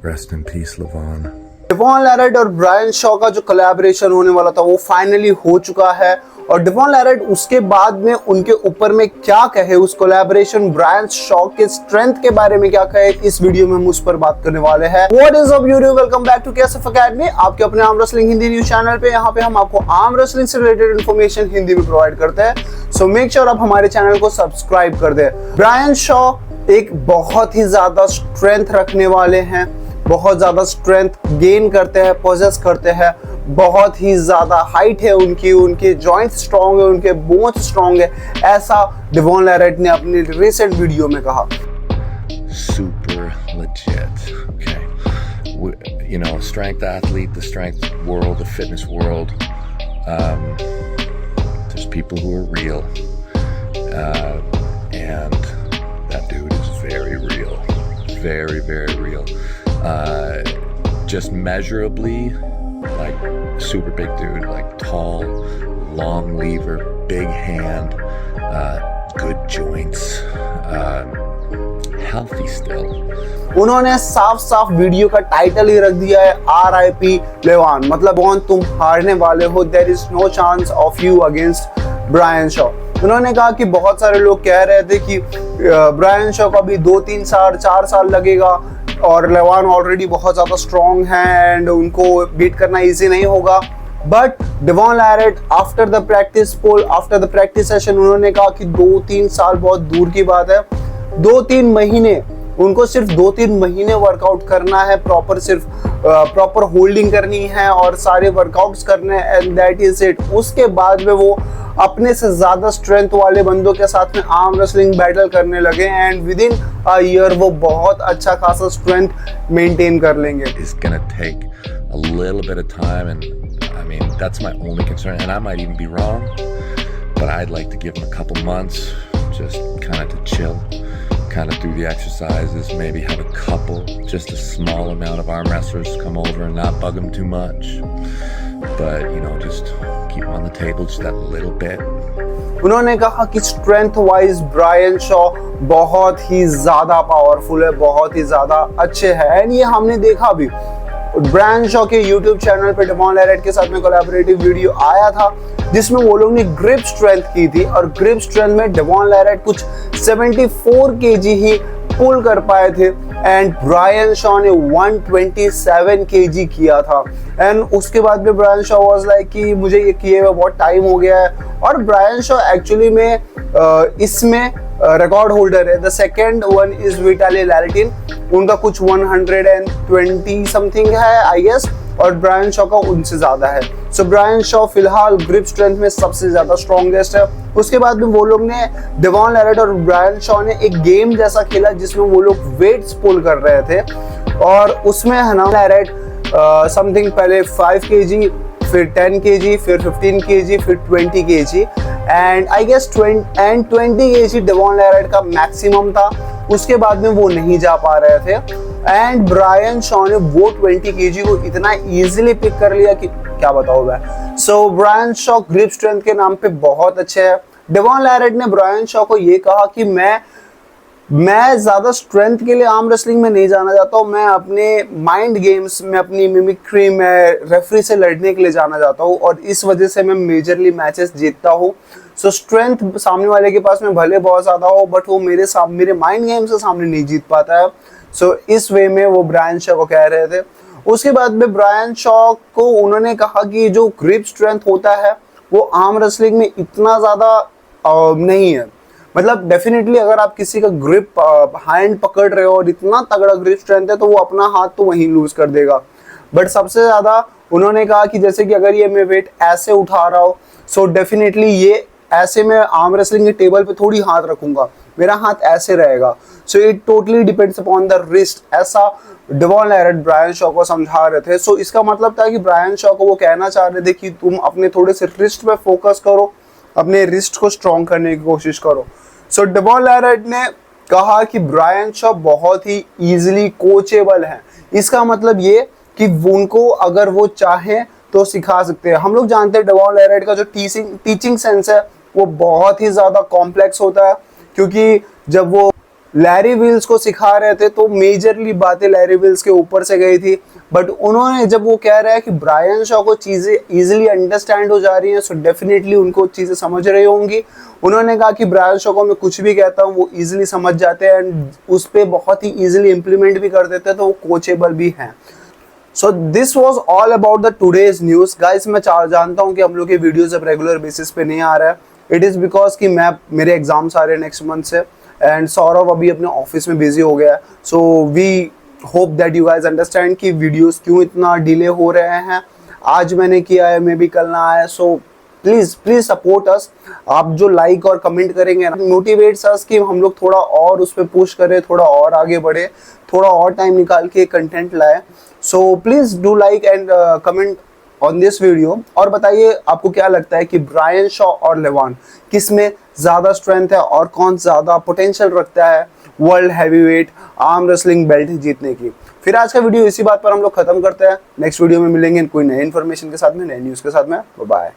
Rest in peace, Levon. Devon Larratt और Brian Shaw का जो कोलैबोरेशन होने वाला था वो फाइनली हो चुका है। और डेवॉन लैरेट उसके बाद में उनके ऊपर में क्या कहे, उस कोलैबोरेशन ब्रायन शॉ के स्ट्रेंथ के बारे में क्या कहे, इस वीडियो में हम उस पर बात करने वाले हैं। What is up YouTube, welcome back to KSF academy, आपके अपने arm wrestling Hindi news channel पे। यहाँ पे हम आपको आर्म रेसलिंग से रिलेटेड इन्फॉर्मेशन हिंदी में प्रोवाइड करते हैं। सो मेक श्योर आप हमारे चैनल को सब्सक्राइब कर दे। ब्रायन शॉ एक बहुत ही ज्यादा स्ट्रेंथ रखने वाले हैं, बहुत ज्यादा स्ट्रेंथ गेन करते हैं, पोजेस करते हैं, बहुत ही ज्यादा हाइट है उनकी, उनके जॉइंट स्ट्रॉन्ग है, उनके बोन्स स्ट्रॉन्ग है, ऐसा डेवॉन लैरेट ने अपनी रिसेंट वीडियो में कहा। Super legit. Okay. You know, strength athlete, the strength world, the fitness world. There's people who are real. And that dude is very real. Very, very real. Just measurably, like super big dude, like tall, long lever, big hand, good joints, healthy still. उन्होंने साफ साफ video का title ही रख दिया है RIP लेवान, मतलब तुम हारने वाले हो, there is no chance of you against Brian Shaw. उन्होंने कहा कि बहुत सारे लोग कह रहे थे कि ब्रायन शॉ को भी 2-3 साल 4 साल लगेगा और लेवान ऑलरेडी बहुत ज्यादा स्ट्रॉन्ग है एंड उनको बीट करना इजी नहीं होगा। But Devon Larratt after the practice pole, after the practice session, उन्होंने कहा कि 2-3 साल बहुत दूर की बात है, 2-3 महीने, उनको सिर्फ 2-3 महीने वर्कआउट करना है, प्रॉपर होल्डिंग करनी है और सारे वर्कआउट्स करने हैं, एंड दैट इज इट। उसके बाद में वो अपने से ज्यादा स्ट्रेंथ वाले बंदों के साथ में आर्म रेसलिंग बैटल करने लगे and with in a year वो बहुत अच्छा खासा स्ट्रेंथ मेंटेन कर लेंगे। It's gonna take a little bit of time, and I mean that's my only concern, and I might even be wrong, but I'd like to give him a couple months just kind of to chill, kind of do the exercises, maybe have a couple, just a small amount of arm wrestlers come over and not bug him too much, but you know, just keep him on the table just that little bit. उन्होंने कहा कि strength wise Brian Shaw बहुत ही ज्यादा powerful है, बहुत ही ज्यादा अच्छे हैं, एंड ये हमने देखा भी। ब्रायन शॉ के यूट्यूब चैनल पे डेवॉन लैरेट के साथ में कोलैबोरेटिव वीडियो आया था जिसमें वो लोग ने ग्रिप स्ट्रेंथ की थी, और ग्रिप स्ट्रेंथ में डेवॉन लैरेट कुछ 74 kg ही पुल कर पाए थे एंड ब्रायन शॉ ने 127 kg किया था। एंड उसके बाद में ब्रायन शॉ वाज लाइक कि मुझे ये किए हुए बहुत टाइम हो गया है, और ब्रायन शॉ एक्चुअली में इसमें रिकॉर्ड होल्डर है। The second one is Vitaly Laletin, उनका कुछ 120 समथिंग है आई गेस, और ब्रायन शॉ का उनसे ज्यादा है। सो ब्रायन शॉ फिलहाल ग्रिप स्ट्रेंथ में सबसे ज्यादा स्ट्रॉन्गेस्ट है। उसके बाद में वो लोग ने, डेवॉन लैरेट और ब्रायन शॉ ने एक गेम जैसा खेला जिसमें वो लोग वेट्स पुल कर रहे थे, और उसमें है ना लैरेट समथिंग पहले 5 kg, फिर 10 kg, फिर 15 kg, फिर 20 kg, and I guess 20 kg Devon Larratt का मैक्सिमम था। उसके बाद में वो नहीं जा पा रहे थे एंड ब्रायन शॉ ने वो 20 kg को इतना इजीली पिक कर लिया कि क्या बताऊं मैं। सो ब्रायन शॉ ग्रिप स्ट्रेंथ के नाम पे बहुत अच्छे है। डेवॉन लैरेट ने ब्रायन शॉ को ये कहा कि मैं ज्यादा स्ट्रेंथ के लिए आर्म रेसलिंग में नहीं जाना चाहता हूँ, मैं अपने माइंड गेम्स में, अपनी मिमिक्री में, रेफरी से लड़ने के लिए जाना चाहता हूँ, और इस वजह से मैं मेजरली मैचेस जीतता हूँ। सो स्ट्रेंथ सामने वाले के पास में भले बहुत ज्यादा हो, बट वो मेरे माइंड गेम से सामने नहीं जीत पाता है। सो इस वे में वो ब्रायन शॉ को कह रहे थे। उसके बाद में ब्रायन शॉ को उन्होंने कहा कि जो ग्रिप स्ट्रेंथ होता है वो आर्म रेसलिंग में इतना ज्यादा नहीं है, मतलब डेफिनेटली अगर आप किसी का ग्रिप हैंड पकड़ रहे हो और इतना तगड़ा ग्रिप स्ट्रेंथ है तो वो अपना हाथ तो वहीं लूज कर देगा। बट सबसे ज्यादा उन्होंने कहा कि जैसे कि अगर ये मैं वेट ऐसे उठा रहा हूँ, सो डेफिनेटली ये ऐसे में आर्म रेसलिंग के टेबल पे थोड़ी हाथ रखूंगा, मेरा हाथ ऐसे रहेगा। So it totally depends upon the wrist, ऐसा डेवॉन लैरेट ब्रायन शॉ को समझा रहे थे। सो इसका मतलब था कि ब्रायन शॉ को वो कहना चाह रहे थे कि तुम अपने थोड़े से रिस्ट पे फोकस करो, अपने रिस्ट को स्ट्रॉन्ग करने की कोशिश करो। सो डेवॉन लैरेट ने कहा कि ब्रायन शॉ बहुत ही इजीली कोचेबल है। इसका मतलब ये कि उनको अगर वो चाहे तो सिखा सकते हैं। हम लोग जानते हैं डेवॉन लैरेट का जो टीचिंग सेंस है वो बहुत ही ज़्यादा कॉम्प्लेक्स होता है, क्योंकि जब वो लैरी विल्स को सिखा रहे थे तो मेजरली बातें लैरी विल्स के ऊपर से गई थी, बट उन्होंने जब वो कह रहा है कि ब्रायन शॉ को चीज़ें इजीली अंडरस्टैंड हो जा रही हैं, सो डेफिनेटली उनको चीज़ें समझ रही होंगी। उन्होंने कहा कि ब्रायन शॉ को मैं कुछ भी कहता हूँ वो इजीली समझ जाते हैं एंड उस पर बहुत ही इजीली इम्प्लीमेंट भी कर देते हैं, तो वो कोचेबल भी हैं। So this was all about the today's news guys. मैं जानता हूँ कि हम लोग के वीडियोज अब रेगुलर बेसिस पे नहीं आ रहा है, इट इज़ बिकॉज कि मेरे एग्जाम्स आ रहे हैं नेक्स्ट मंथ से एंड सौरभ अभी अपने ऑफिस में बिजी हो गया है। So we hope that you guys understand कि वीडियोस क्यों इतना डिले हो रहे हैं। आज मैंने किया है, मे भी कल ना आया, सो प्लीज़ सपोर्ट अस। आप जो लाइक और कमेंट करेंगे मोटिवेट्स अस कि हम लोग थोड़ा और उस पर पुश करें, थोड़ा और आगे बढ़े, थोड़ा और टाइम निकाल के कंटेंट लाए। So please do like and comment on this video और बताइए आपको क्या लगता है कि ब्रायन शॉ और लेवान किस में ज़्यादा स्ट्रेंथ है और कौन ज़्यादा पोटेंशियल रखता है world heavyweight arm wrestling belt जीतने की। फिर आज का वीडियो इसी बात पर हम लोग खत्म करते हैं। नेक्स्ट वीडियो में मिलेंगे कोई नए इन्फॉर्मेशन के साथ में, नए न्यूज़ के साथ में। बाय।